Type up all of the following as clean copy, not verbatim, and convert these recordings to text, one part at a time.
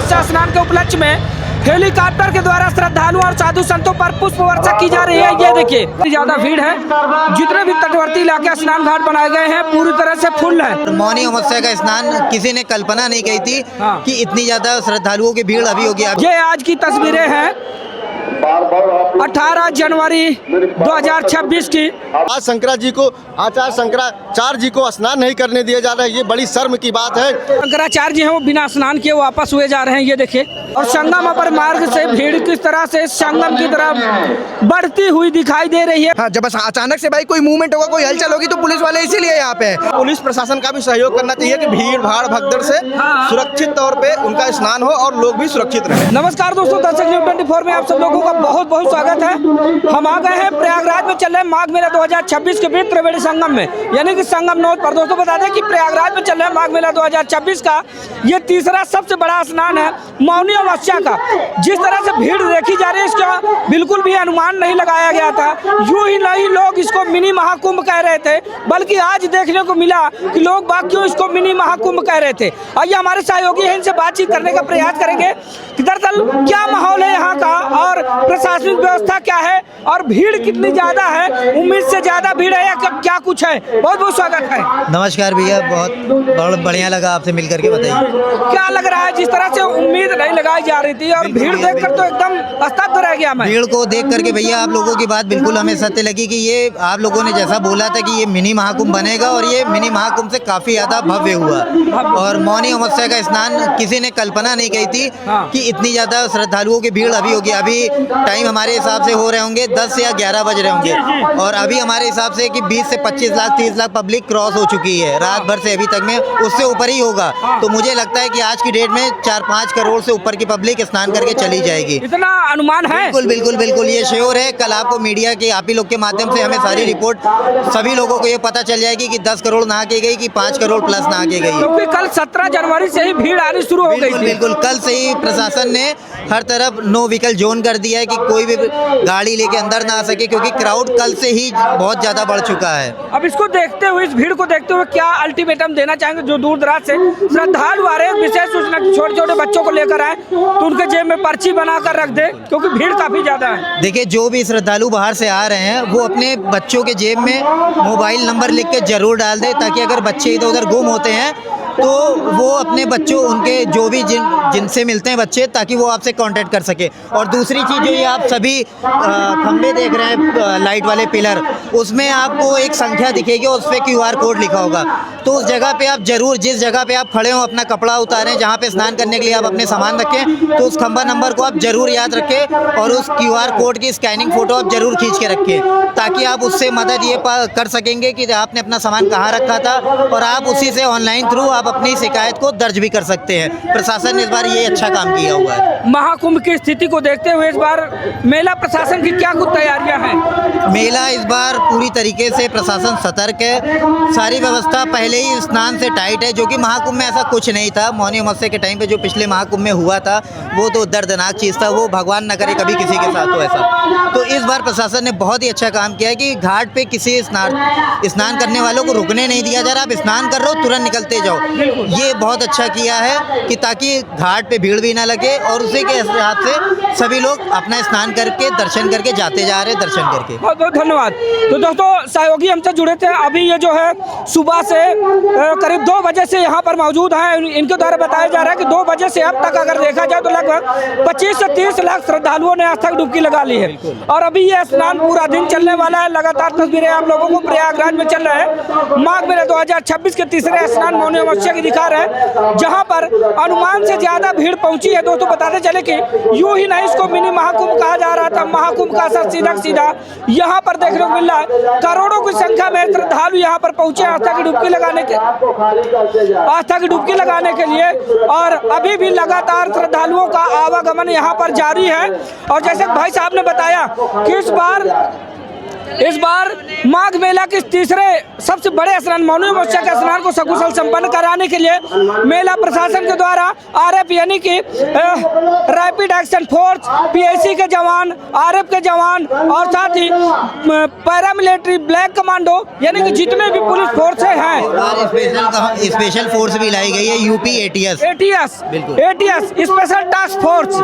अमावस्या स्नान के उपलक्ष्य में हेलीकॉप्टर के द्वारा श्रद्धालुओं और साधु संतों पर पुष्प वर्षा की जा रही है। ये देखिए ज्यादा भीड़ है, जितने भी तटवर्ती इलाके स्नान घाट बनाए गए हैं पूरी तरह से फुल है। मौनी अमावस्या का स्नान किसी ने कल्पना नहीं की थी कि इतनी ज्यादा श्रद्धालुओं की भीड़ अभी होगी। ये आज की तस्वीरें हैं 18 जनवरी 2026 की। आज शंकराचार्य जी को स्नान नहीं करने दिया जा रहा है, ये बड़ी शर्म की बात है। शंकराचार्य जी हैं वो बिना स्नान किए वापस हुए जा रहे हैं। ये देखिए, और संगम अपर मार्ग से भीड़ किस तरह से संगम की तरफ बढ़ती हुई दिखाई दे रही है। हाँ, जब अचानक से भाई कोई मूवमेंट होगा, कोई हलचल होगी तो पुलिस वाले इसीलिए यहाँ पे हैं। पुलिस प्रशासन का भी सहयोग करना चाहिए कि भीड़ भाड़ भगदड़ से सुरक्षित तौर पे उनका स्नान हो और लोग भी सुरक्षित रहें। नमस्कार दोस्तों, दर्शक न्यूज़ 24 में आप सब लोगों का बहुत बहुत स्वागत है। हम आ गए हैं प्रयागराज में चल रहे माघ मेला 2026 के बीच त्रिवेणी संगम में, यानी कि संगम नोद पर। दोस्तों बता दें कि प्रयागराज में चल रहे माघ मेला 2026 का ये तीसरा सबसे बड़ा स्नान है मौनी अमावस्या का। जिस तरह से भीड़ देखी जा रही है इसका बिल्कुल भी अनुमान नहीं लगाया गया था। यूं ही नहीं लोग इसको मिनी महाकुंभ कह रहे थे, बल्कि आज देखने को मिला कि लोग बाग क्यों इसको मिनी महाकुंभ कह रहे थे। आइए हमारे सहयोगी हैं, इनसे बातचीत करने का प्रयास करेंगे कि दरअसल क्या माहौल है यहाँ का और प्रशासनिक व्यवस्था क्या है और भीड़ कितनी ज्यादा है, उम्मीद से ज्यादा भीड़ है या क्या कुछ है। बहुत बहुत स्वागत है। नमस्कार भैया, बहुत बढ़िया लगा आपसे मिल करके। बताइए क्या लग रहा है, जिस तरह से उम्मीद नहीं लगाई जा रही थी और भीड़ देखकर तो एकदम स्तब्ध रह गया मैं। भीड़ को देख करके भैया आप लोगों की बात बिल्कुल हमें सत्य लगी कि ये आप लोगों ने जैसा बोला था कि ये मिनी महाकुंभ बनेगा और ये मिनी महाकुंभ से काफी ज्यादा भव्य हुआ। और मौनी अमावस्या का स्नान किसी ने कल्पना नहीं की थी कि इतनी ज्यादा श्रद्धालुओं की भीड़ अभी होगी। अभी टाइम हमारे हिसाब से हो रहे होंगे 10 या 11 बज रहे होंगे और अभी हमारे हिसाब से कि 20 से 25 लाख 30 लाख पब्लिक क्रॉस हो चुकी है रात भर से अभी तक में, उससे ऊपर ही होगा। तो मुझे लगता है कि आज की डेट में 4-5 करोड़ से ऊपर की पब्लिक स्नान करके चली जाएगी। इतना अनुमान है? बिल्कुल बिल्कुल बिल्कुल, ये श्योर है। कल आपको मीडिया के आप ही लोग के माध्यम से हमें सारी रिपोर्ट सभी लोगों को ये पता चल जाएगी कि 10 करोड़ नहा के गई कि 5 करोड़ प्लस नहा के गई। क्योंकि कल 17 जनवरी से ही भीड़ आनी शुरू हो गई थी। बिल्कुल, कल से ही प्रशासन ने हर तरफ नो व्हीकल जोन कर दिया है कि कोई भी गाड़ी लेके अंदर ना आ सके, क्योंकि क्राउड कल से ही बहुत ज्यादा बढ़ चुका है। अब इसको देखते हुए, इस भीड़ को देखते हुए क्या अल्टीमेटम देना चाहेंगे जो दूर दराज से श्रद्धालु आ रहे हैं? विशेष सूचना, छोटे छोटे बच्चों को लेकर आए तो उनके जेब में पर्ची बनाकर रख दे, क्योंकि भीड़ काफी ज्यादा है। देखिए, जो भी श्रद्धालु बाहर से आ रहे हैं वो अपने बच्चों के जेब में मोबाइल नंबर लिख के जरूर डाल दे, ताकि अगर बच्चे इधर उधर गुम होते हैं तो वो अपने बच्चों, उनके जो भी जिनसे मिलते हैं बच्चे, ताकि वो आपसे कांटेक्ट कर सके। और दूसरी चीज़, जो ये आप सभी खंबे देख रहे हैं लाइट वाले पिलर, उसमें आपको एक संख्या दिखेगी और उस पर QR कोड लिखा होगा। तो उस जगह पे आप जरूर, जिस जगह पे आप खड़े हो, अपना कपड़ा उतारें, जहाँ पे स्नान करने के लिए आप अपने सामान रखें, तो उस खंबा नंबर को आप जरूर याद रखें और उस QR कोड की स्कैनिंग फोटो आप जरूर खींच के रखें, ताकि आप उससे मदद ये कर सकेंगे कि आपने अपना सामान कहाँ रखा था, और आप उसी से ऑनलाइन थ्रू आप अपनी शिकायत को दर्ज भी कर सकते हैं। प्रशासन ने इस बार ये अच्छा काम किया हुआ है। महाकुंभ की स्थिति को देखते हुए इस बार मेला प्रशासन की क्या कुछ तैयारियां हैं? मेला इस बार पूरी तरीके से प्रशासन सतर्क है। सारी व्यवस्था पहले ही स्नान से टाइट है, जो कि महाकुंभ में ऐसा कुछ नहीं था। मौनी अमावस्या के टाइम पे जो पिछले महाकुंभ में हुआ था वो तो दर्दनाक चीज़ था, वो भगवान न करे कभी किसी के साथ हो ऐसा। तो इस बार प्रशासन ने बहुत ही अच्छा काम किया है कि घाट पे किसी स्नान करने वालों को रुकने नहीं दिया जा रहा। आप स्नान कर रहे हो, तुरंत निकलते जाओ। ये बहुत अच्छा किया है कि ताकि घाट पे भीड़ भी ना लगे और उसी के हिसाब से सभी लोग अपना स्नान करके दर्शन करके जाते जा रहे हैं, दर्शन करके। बहुत बहुत धन्यवाद। तो दोस्तों, सहयोगी हमसे जुड़े थे। अभी ये जो है सुबह से करीब 2 बजे से यहाँ पर मौजूद हैं। इनके द्वारा बताया जा रहा है कि 2 बजे से अब तक अगर देखा जाए तो लगभग 25 से 30 लाख श्रद्धालुओं ने आज तक डुबकी लगा ली है। और अभी ये स्नान पूरा दिन चलने वाला है। लगातार तस्वीरें आप लोगों को प्रयागराज में चल रहे हैं माघ मेला 2026 के तीसरे स्नान मौनी अमावस्या की दिखा रहे हैं, जहां पर अनुमान से ज्यादा भीड़ पहुंची है। दोस्तों बताते चले कि यूं ही नहीं इसको मिनी महाकुंभ कहा जा रहा था, महाकुंभ का असर सीधा सीधा यहां पर देखने को मिल रहा है। करोड़ों की संख्या में श्रद्धालु यहां पर पहुंचे आस्था की डुबकी लगाने के लिए। और अभी भी लगातार श्रद्धालुओं का आवागमन यहां पर जारी है। और जैसे भाई साहब ने बताया कि इस बार इस बार माघ मेला के तीसरे सबसे बड़े स्नान मौनी अमावस्या के स्नान को सकुशल संपन्न कराने के लिए मेला प्रशासन के द्वारा आरएफ यानी कि रैपिड एक्शन फोर्स, पीएसी के जवान, आरएफ के जवान और साथ ही पैरामिलिट्री ब्लैक कमांडो यानी कि जितने भी पुलिस फोर्स हैं, स्पेशल फोर्स भी लाई गई है, UP ATS special task force,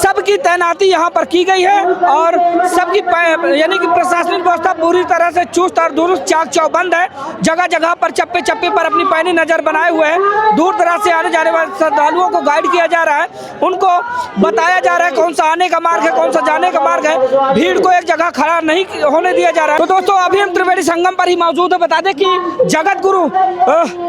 सबकी तैनाती यहाँ पर की गई है और सबकी यानी कि प्रशासनिक व्यवस्था पूरी तरह से चुस्त और दुरुस्त चाक चौबंद है। जगह जगह पर चप्पे चप्पे पर अपनी पैनी नजर बनाए हुए हैं। दूर दराज से आने जाने वाले श्रद्धालुओं को गाइड किया जा रहा है, उनको बताया जा रहा है कौन सा आने का मार्ग है, कौन सा जाने का मार्ग है। भीड़ को एक जगह खड़ा नहीं होने दिया जा रहा है। तो दोस्तों अभी हम त्रिवेणी संगम पर ही मौजूद है। बता दें कि जगत गुरु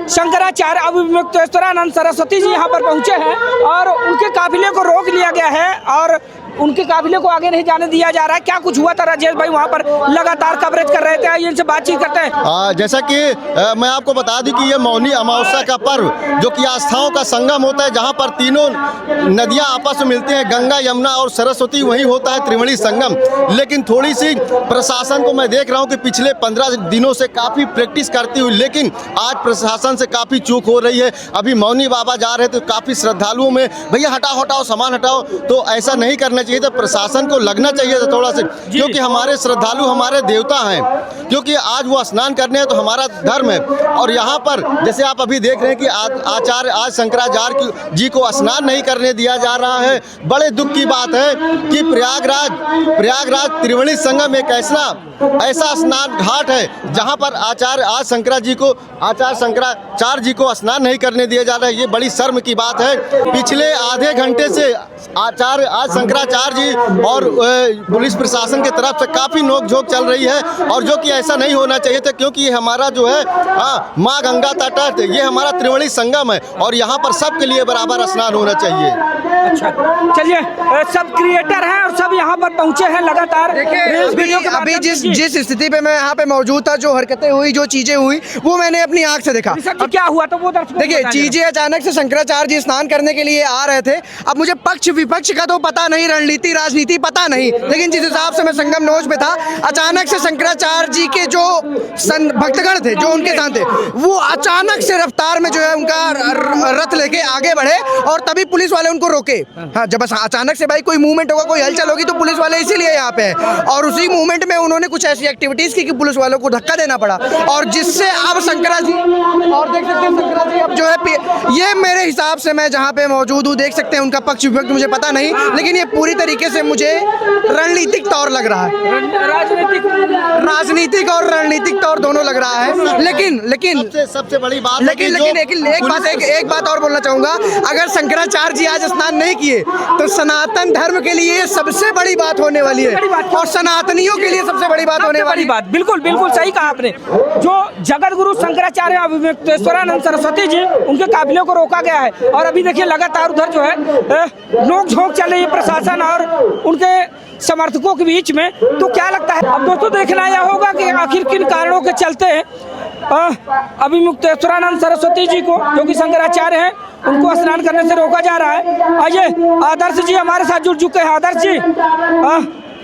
शंकराचार्य अभिमुक्तेश्वरानंद सरस्वती जी यहाँ पर पहुंचे हैं और उनके काफिले को रोक लिया गया है और उनके काफिले को आगे नहीं जाने दिया जा रहा है। क्या कुछ हुआ था राजेश भाई, वहाँ पर लगातार कवरेज कर रहे थे, इनसे बातचीत करते हैं। जैसा कि मैं आपको बता दूं कि ये मौनी अमावस्या का पर्व जो कि आस्थाओं का संगम होता है, जहाँ पर तीनों नदियाँ आपस में मिलती हैं, गंगा, यमुना और सरस्वती, वही होता है त्रिवेणी संगम। लेकिन थोड़ी सी प्रशासन को मैं देख रहा हूँ कि पिछले 15 दिनों से काफ़ी प्रैक्टिस करती हुई, लेकिन आज प्रशासन से काफ़ी चूक हो रही है। अभी मौनी बाबा जा रहे थे, काफ़ी श्रद्धालुओं में भैया हटाओ हटाओ सामान हटाओ, तो ऐसा नहीं करना चाहिए था। प्रशासन को लगना चाहिए था थोड़ा से, क्योंकि हमारे श्रद्धालु हमारे देवता हैं, क्योंकि आज वो स्नान करने हैं तो हमारा धर्म है। और यहाँ पर जैसे आप अभी देख रहे हैं कि आचार्य आज शंकराचार्य जी को स्नान नहीं करने दिया जा रहा है। बड़े दुख की बात है कि प्रयागराज त्रिवेणी संगम एक ऐसा स्नान घाट है जहाँ पर आचार्य शंकराचार्य जी को स्नान नहीं करने दिया जा रहा है। ये बड़ी शर्म की बात है। पिछले आधे घंटे से आचार्य आज शंकराचार्य जी और पुलिस प्रशासन की तरफ से काफ़ी नोकझोंक चल रही है, और जो कि ऐसा नहीं होना चाहिए था, क्योंकि ये हमारा जो है माँ गंगा तट, ये हमारा त्रिवेणी संगम है और यहाँ पर सबके लिए बराबर स्नान होना चाहिए। अच्छा, चलिए, सब क्रिएटर हैं और सब यहाँ पर पहुँचे हैं लगातार। अभी जिस स्थिति पे मैं यहाँ पे मौजूद था, जो हरकतें हुई, जो चीजें हुई, वो मैंने अपनी आंख से देखा। अब क्या हुआ तो वो देखिए, चीजें अचानक से शंकराचार्य जी स्नान करने के लिए आ रहे थे। अब मुझे पक्ष विपक्ष का तो पता नहीं, रणनीति राजनीति पता नहीं, लेकिन जिस हिसाब से मैं संगम नोच पे था, अचानक से शंकराचार्य जी के जो भक्तगण थे, जो उनके साथ थे, वो अचानक से रफ्तार में जो है उनका रथ लेके आगे बढ़े और तभी पुलिस वाले उनको रोके। हाँ, जब अचानक से भाई कोई मूवमेंट होगा, कोई हलचल होगी, तो पुलिस वाले इसीलिए यहाँ पे है। और उसी मूवमेंट में उन्होंने कुछ ऐसी एक्टिविटीज की कि पुलिस वालों को धक्का देना पड़ा, और जिससे अब शंकरा जी, और देख सकते हैं शंकरा जी अब जो है, ये मेरे हिसाब से मैं जहाँ पे मौजूद हूँ, देख सकते हैं उनका पक्ष विपक्ष मुझे पता नहीं, लेकिन ये पूरी तरीके से मुझे रणनीतिक तौर लग रहा है। राजनीतिक और रणनीतिक तौर दोनों लग रहा है। लेकिन सबसे बड़ी बात, लेकिन एक बात और बोलना चाहूंगा, अगर शंकराचार्य जी आज स्नान नहीं किए तो सनातन धर्म के लिए सबसे बड़ी बात होने वाली है, और सनातनियों के लिए सबसे बड़ी बात होने वाली बात। बिल्कुल सही कहा आपने। जो जगत गुरु शंकराचार्य अभिमुक्तेश्वरानंद सरस्वती जी, उनके काफिले को रोका गया है और अभी देखिए लगातार उधर जो है नोक-झोंक चल रही है प्रशासन और उनके समर्थकों के बीच में। तो क्या लगता है अब दोस्तों, देखना यह होगा कि आखिर किन कारणों के चलते अभिमुक्तेश्वरानंद सरस्वती जी को, जो कि शंकराचार्य हैं, उनको स्नान करने से रोका जा रहा है। आइए, आदर्श जी हमारे साथ जुड़ चुके हैं। आदर्श जी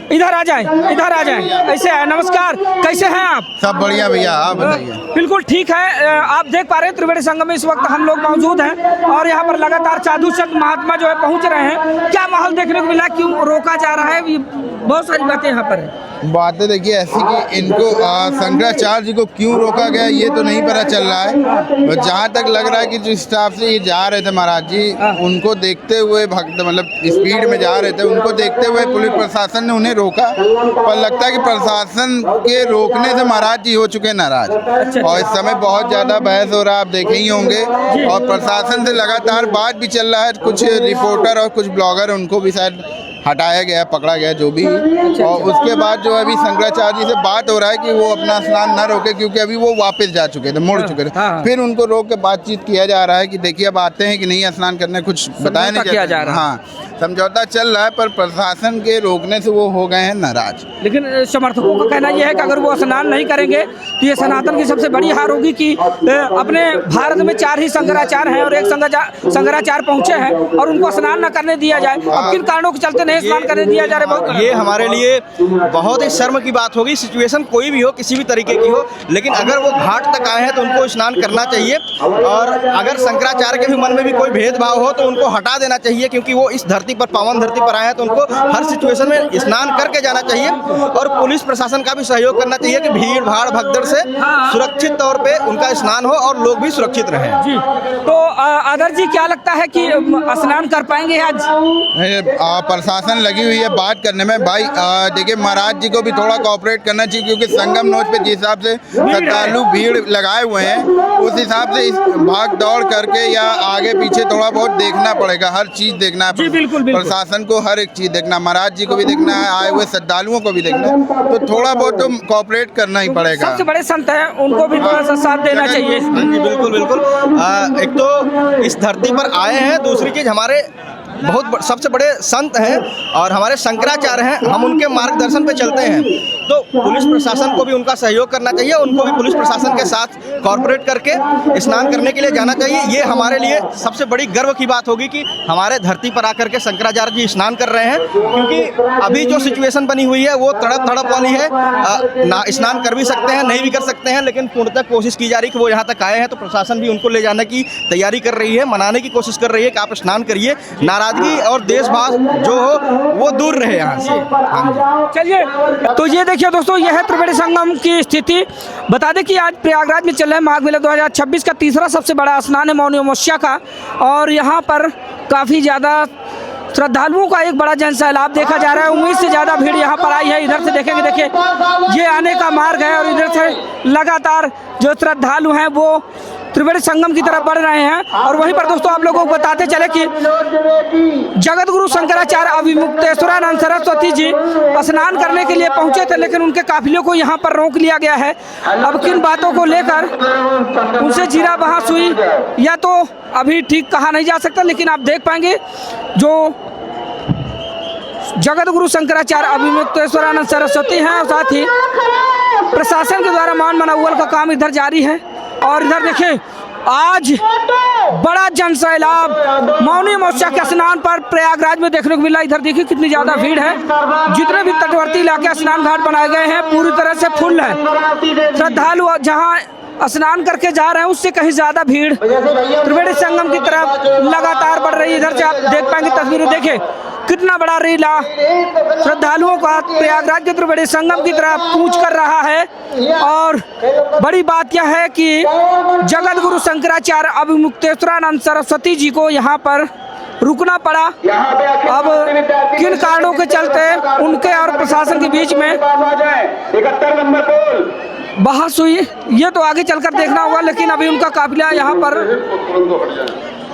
इधर आ जाएं। ऐसे है, नमस्कार, कैसे हैं आप? सब बढ़िया भैया, आप बताइए। बिल्कुल ठीक है। आप देख पा रहे हैं त्रिवेणी संगम में इस वक्त हम लोग मौजूद हैं और यहाँ पर लगातार साधु संत महात्मा जो है पहुँच रहे हैं। क्या माहौल देखने को मिला, क्यों रोका जा रहा है? बहुत सारी बातें यहाँ पर है। बातें देखिए ऐसी कि इनको शंकराचार्य जी को क्यों रोका गया ये तो नहीं पता चल रहा है। और जहाँ तक लग रहा है कि जिस हिसाब से ये जा रहे थे महाराज जी, उनको देखते हुए मतलब स्पीड में जा रहे थे, उनको देखते हुए पुलिस प्रशासन ने उन्हें रोका। पर लगता है कि प्रशासन के रोकने से महाराज जी हो चुके नाराज, और इस समय बहुत ज़्यादा बहस हो रहा है, आप देखे ही होंगे। और प्रशासन से लगातार बात भी चल रहा है, कुछ रिपोर्टर और कुछ ब्लॉगर उनको भी शायद हटाया गया, पकड़ा गया, जो भी। और उसके बाद जो अभी शंकराचार्य जी से बात हो रहा है कि वो अपना स्नान न रोके, क्योंकि अभी वो वापस जा चुके थे, मुड़ चुके थे। फिर उनको रोक के बातचीत किया जा रहा है कि देखिए अब आते हैं कि नहीं स्नान करने, कुछ बताया नहीं जा रहा। हाँ, समझौता चल रहा है, पर प्रशासन के रोकने से वो हो गए हैं नाराज। लेकिन समर्थकों का कहना यह है कि अगर वो स्नान नहीं करेंगे तो ये सनातन की सबसे बड़ी हार होगी कि अपने भारत में 4 ही शंकराचार्य हैं और एक शंकराचार्य पहुंचे हैं और उनको स्नान न करने दिया जाए। अब किन कारणों के चलते नहीं स्नान करने दिया जा रहा है। ये हमारे लिए बहुत ही शर्म की बात होगी। सिचुएशन कोई भी हो, किसी भी तरीके की हो, लेकिन अगर वो घाट तक आए हैं तो उनको स्नान करना चाहिए। और अगर शंकराचार्य के भी मन में भी कोई भेदभाव हो तो उनको हटा देना चाहिए, क्योंकि वो इस धरती पर, पावन धरती पर आए हैं तो उनको हर सिचुएशन में स्नान करके जाना चाहिए। और पुलिस प्रशासन का भी सहयोग करना चाहिए कि भीड़ भाड़ भगदड़ से सुरक्षित तौर पे उनका स्नान हो और लोग भी सुरक्षित रहें। जी, तो आदर्श जी क्या लगता है कि स्नान कर पाएंगे आज? प्रशासन लगी हुई है बात करने में। भाई देखिए, महाराज जी को भी थोड़ा कोऑपरेट करना चाहिए, क्योंकि संगम नोच पे जिस हिसाब से श्रद्धालु भीड़ लगाए हुए हैं, उस हिसाब से भाग दौड़ करके या आगे पीछे थोड़ा बहुत देखना पड़ेगा। हर चीज देखना है प्रशासन को, हर एक चीज देखना, महाराज जी को भी देखना है, आए हुए श्रद्धालुओं को भी देखना है, तो थोड़ा बहुत तो कोऑपरेट करना ही पड़ेगा। सबसे बड़े संत हैं, उनको भी थोड़ा सा साथ देना चाहिए। जी बिल्कुल बिल्कुल। एक तो इस धरती पर आए हैं, दूसरी चीज हमारे सबसे बड़े संत हैं और हमारे शंकराचार्य हैं, हम उनके मार्गदर्शन पे चलते हैं। तो पुलिस प्रशासन को भी उनका सहयोग करना चाहिए, उनको भी पुलिस प्रशासन के साथ कॉर्पोरेट करके स्नान करने के लिए जाना चाहिए। ये हमारे लिए सबसे बड़ी गर्व की बात होगी कि हमारे धरती पर आकर के शंकराचार्य जी स्नान कर रहे हैं, क्योंकि अभी जो सिचुएशन बनी हुई है वो तड़प वाली है। ना स्नान कर भी सकते हैं, नहीं भी कर सकते हैं, लेकिन पूर्णतः कोशिश की जा रही है कि वो यहाँ तक आए हैं तो प्रशासन भी उनको ले जाने की तैयारी कर रही है, मनाने की कोशिश कर रही है कि आप स्नान करिए, नाराजगी और देशभाव जो हो वो दूर रहे यहाँ से। चलिए, तो ये देखिए दोस्तों, यह है त्रिवेणी संगम की स्थिति। बता दें कि आज प्रयागराज में चल रहा है माघ मेला 2026 का तीसरा सबसे बड़ा स्नान है मौनी अमावस्या का, और यहाँ पर काफ़ी ज़्यादा श्रद्धालुओं का एक बड़ा जनसैलाब देखा जा रहा है। उम्मीद से ज़्यादा भीड़ यहाँ पर आई है। इधर से देखेंगे, देखिए ये आने का मार्ग है और इधर से लगातार जो श्रद्धालु हैं वो त्रिवेणी संगम की तरफ बढ़ रहे हैं। और वहीं पर दोस्तों आप लोगों को बताते चले कि जगत गुरु शंकराचार्य अभिमुक्तेश्वरानंद सरस्वती जी स्नान करने के लिए पहुंचे थे, लेकिन उनके काफिले को यहां पर रोक लिया गया है। अब किन बातों को लेकर उनसे जीरा बहस हुई या तो अभी ठीक कहा नहीं जा सकता, लेकिन आप देख पाएंगे जो जगत गुरु शंकराचार्य अभिमुक्तेश्वरानंद सरस्वती हैं और साथ ही प्रशासन के द्वारा मान मनावल का काम इधर जारी है। और इधर देखिए आज बड़ा जनसैलाब मौनी अमावस्या के स्नान पर प्रयागराज में देखने को मिला। इधर देखिए कितनी ज़्यादा भीड़ है। जितने भी तटवर्ती इलाके स्नान घाट बनाए गए हैं पूरी तरह से फुल है। श्रद्धालु जहाँ स्नान करके जा रहे हैं उससे कहीं ज़्यादा भीड़ त्रिवेणी संगम की तरफ लगातार बढ़ रही है। इधर से आप देख पाएंगे तस्वीरें, देखिए कितना बड़ा रेला श्रद्धालुओं का प्रयागराज के त्रिवेणी संगम की तरफ कूच कर रहा है। और बड़ी बात यह है कि जगत गुरु शंकराचार्य अभिमुक्तेश्वरानंद सरस्वती जी को यहाँ पर रुकना पड़ा। अब किन कारणों के चलते उनके और प्रशासन के बीच में बहस हुई ये तो आगे चलकर देखना होगा, लेकिन अभी उनका काफिला यहाँ पर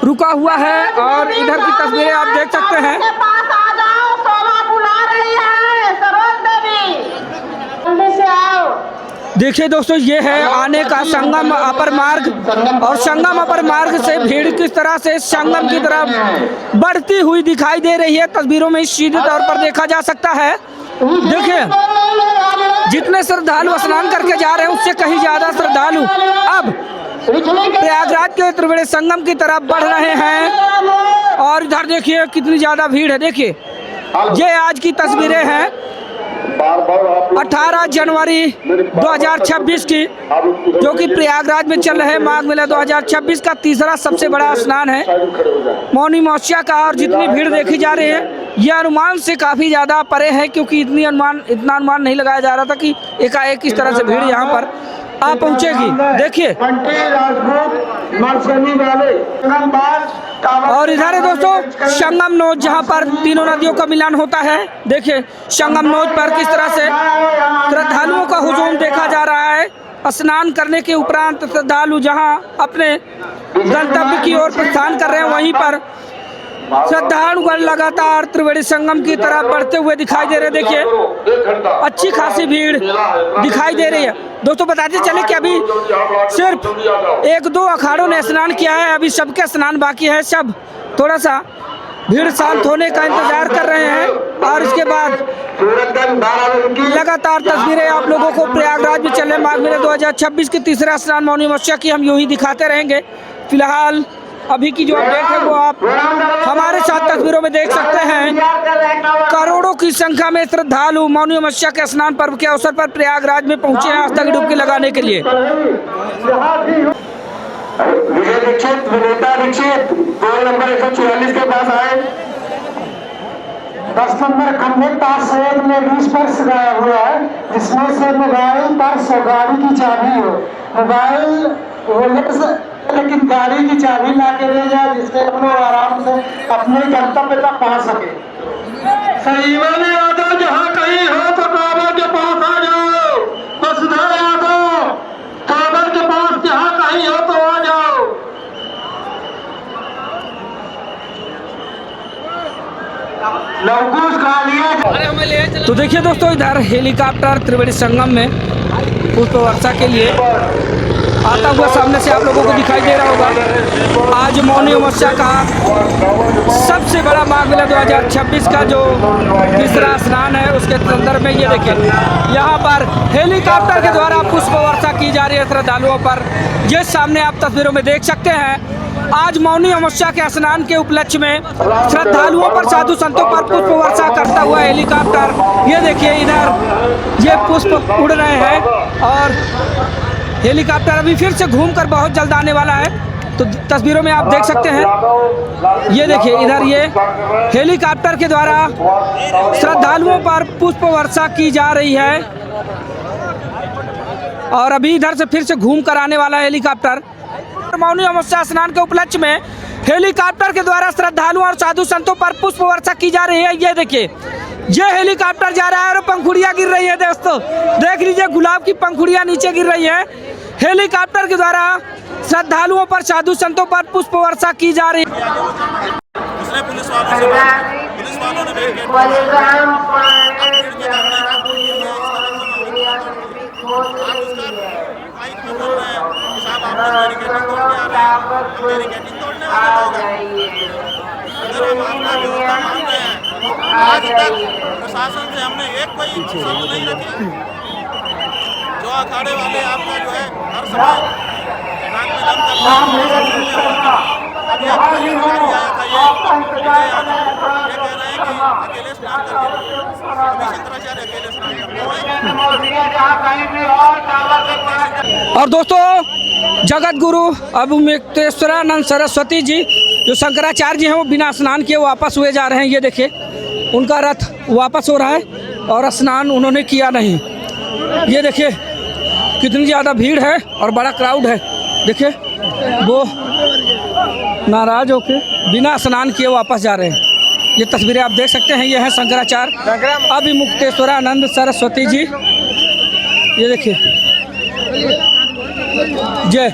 रुका हुआ है। और इधर की तस्वीरें आप देख सकते हैं। देखिए दोस्तों, ये है आने का संगम अपर मार्ग, और संगम अपर मार्ग से भीड़ किस तरह से संगम की तरफ बढ़ती हुई दिखाई दे रही है। तस्वीरों में सीधे तौर पर देखा जा सकता है। देखिए जितने श्रद्धालु स्नान करके जा रहे हैं उससे कहीं ज्यादा श्रद्धालु अब प्रयागराज के त्रिवेणी संगम की तरफ बढ़ रहे हैं। और इधर देखिए कितनी ज्यादा भीड़ है। देखिए ये आज की तस्वीरें हैं 18 जनवरी 2026 की, जो कि प्रयागराज में चल रहे माघ मेला 2026 का तीसरा सबसे बड़ा स्नान है मौनी अमावस्या का। और जितनी भीड़ देखी जा रही है यह अनुमान से काफ़ी ज़्यादा परे है, क्योंकि इतना अनुमान नहीं लगाया जा रहा था कि एकाएक किस तरह से भीड़ यहाँ पर आ पहुँचेगी। देखिए और इधर है दोस्तों संगम नोच, जहाँ पर तीनों नदियों का मिलन होता है। देखिए संगम नोच पर किस तरह से श्रद्धालुओं का हुजूम देखा जा रहा है। स्नान करने के उपरांत श्रद्धालु जहाँ अपने गंतव्य की ओर प्रस्थान कर रहे हैं, वहीं पर श्रद्धालुगण लगातार त्रिवेणी संगम की तरफ बढ़ते हुए दिखाई दे रहे। देखिए अच्छी खासी भीड़ दिखाई दे रही है। दोस्तों बताते चले कि अभी सिर्फ 1-2 अखाड़ों ने स्नान किया है, अभी सबके स्नान बाकी है। सब थोड़ा सा भीड़ शांत होने का इंतजार कर रहे हैं और इसके बाद लगातार तस्वीरें आप लोगों को प्रयागराज में चल रहे माघ मेला 2026 के तीसरा स्नान मौनी अमावस्या की हम यूं ही दिखाते रहेंगे। फिलहाल अभी की जो अपडेट है वो आप हमारे साथ तस्वीरों में देख सकते हैं करोड़ों की संख्या में श्रद्धालु मौनी अमावस्या के स्नान पर्व के अवसर पर प्रयागराज में पहुंचे हैं आस्था की डुबकी लगाने के लिए। विजय दीक्षित, विनीता दीक्षित 2 नंबर 144 के पास आए। 10 नंबर खंभे पास से एक लेडीज पर्स गायब हुआ है, जिसमें से मोबाइल, पर्स और गाड़ी की चाबी हो। मोबाइल लेकिन गाड़ी की चाबी ला के ले जाए, जिससे हम लोग आराम से अपने गंतव्य तक पहुंच सके। सही वाले आ जाओ, जहाँ कहीं हो तो काबर के पास आ जाओ। वसुधा यादव काबर के पास जहाँ कहीं हो तो आ जाओ। लवकुश गालियां। तो देखिए दोस्तों, इधर हेलीकॉप्टर त्रिवेणी संगम में पुष्प वर्षा के लिए आता हुआ सामने से आप लोगों को दिखाई दे रहा होगा। आज मौनी अमावस्या का सबसे बड़ा माघ मेला 2026 का जो तीसरा स्नान है, उसके संदर्भ में ये देखिए यहाँ पर हेलीकॉप्टर के द्वारा पुष्प वर्षा की जा रही है श्रद्धालुओं पर। ये सामने आप तस्वीरों में देख सकते हैं। आज मौनी अमावस्या के स्नान के उपलक्ष्य में श्रद्धालुओं पर, साधु संतों पर पुष्प वर्षा करता हुआ हेलीकॉप्टर, ये देखिए इधर ये पुष्प उड़ रहे हैं और हेलीकॉप्टर अभी फिर से घूमकर बहुत जल्द आने वाला है। तो तस्वीरों में आप देख सकते हैं, ये देखिए इधर ये हेलीकॉप्टर के द्वारा श्रद्धालुओं पर पुष्प वर्षा की जा रही है और अभी इधर से फिर से घूम कर आने वाला है हेलीकॉप्टर। मौनी अमावस्या स्नान के उपलक्ष्य में हेलीकॉप्टर के द्वारा श्रद्धालुओं और साधु संतों पर पुष्प वर्षा की जा रही है। ये देखिए ये हेलीकॉप्टर जा रहा है और पंखुड़ियाँ गिर रही है दोस्तों, देख लीजिए गुलाब की पंखुड़ियाँ नीचे गिर रही है। हेलीकॉप्टर के द्वारा श्रद्धालुओं पर, साधु संतों पर पुष्प वर्षा की जा रही है। पुलिस वालों ने आज तक प्रशासन से हमने एक कोई शर्त नहीं रखी। जो अखाड़े वाले आपका जो है हर समय नाक में दम करना, अभी आपका ये अधिकारी आया था, ये कह रहे हैं कि अकेले स्नान करके अभी शंकराचार्य अकेले स्नान करके। और दोस्तों, जगत गुरु अभिमुक्तेश्वरानंद सरस्वती जी जो शंकराचार्य जी हैं, वो बिना स्नान किए वापस हुए जा रहे हैं। ये देखिए उनका रथ वापस हो रहा है और स्नान उन्होंने किया नहीं। ये देखिए कितनी ज़्यादा भीड़ है और बड़ा क्राउड है। देखिए वो नाराज होके बिना स्नान किए वापस जा रहे हैं। ये तस्वीरें आप देख सकते हैं, ये हैं शंकराचार्य अभिमुक्तेश्वरानंद सरस्वती जी। ये देखिए जय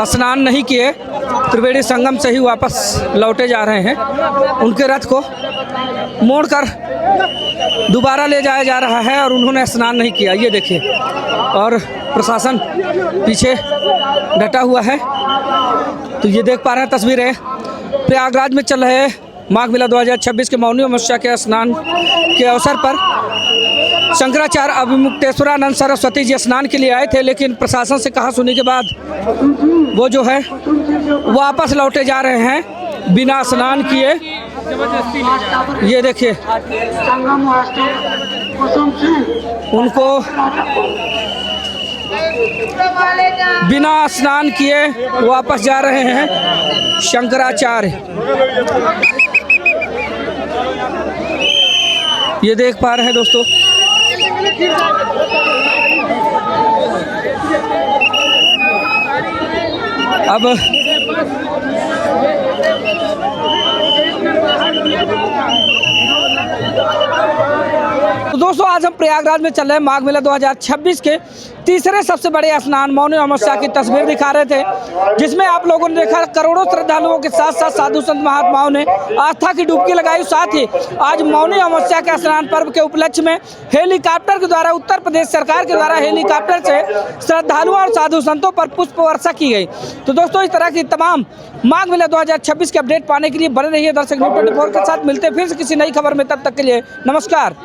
स्नान नहीं किए, त्रिवेणी संगम से ही वापस लौटे जा रहे हैं। उनके रथ को मोड़कर दोबारा ले जाया जा रहा है और उन्होंने स्नान नहीं किया। ये देखिए और प्रशासन पीछे डटा हुआ है। तो ये देख पा रहे हैं तस्वीरें, प्रयागराज में चल रहे माघ मेला 2026 के मौनी अमावस्या के स्नान के अवसर पर शंकराचार्य अभिमुक्तेश्वरानंद सरस्वती जी स्नान के लिए आए थे, लेकिन प्रशासन से कहा सुनी के बाद वो जो है वापस लौटे जा रहे हैं बिना स्नान किए। ये देखिए उनको बिना स्नान किए वापस जा रहे हैं शंकराचार्य। ये देख पा रहे हैं दोस्तों, अब तो दोस्तों आज हम प्रयागराज में चल रहे हैं माघ मेला 2026 के तीसरे सबसे बड़े स्नान मौनी अमावस्या की तस्वीर दिखा रहे थे, जिसमें आप लोगों ने देखा करोड़ों श्रद्धालुओं के साथ साथ साधु संत महात्माओं ने आस्था की डुबकी लगाई। साथ ही आज मौनी अमावस्या के स्नान पर्व के उपलक्ष्य में हेलीकॉप्टर के द्वारा, उत्तर प्रदेश सरकार के द्वारा हेलीकॉप्टर से श्रद्धालुओं और साधु संतों पर पुष्प वर्षा की गई। तो दोस्तों इस तरह की तमाम माघ मेला 2026 के अपडेट पाने के लिए बने रहिए दर्शक न्यूज़ 24 के साथ। मिलते हैं फिर से किसी नई खबर में, तब तक के लिए नमस्कार।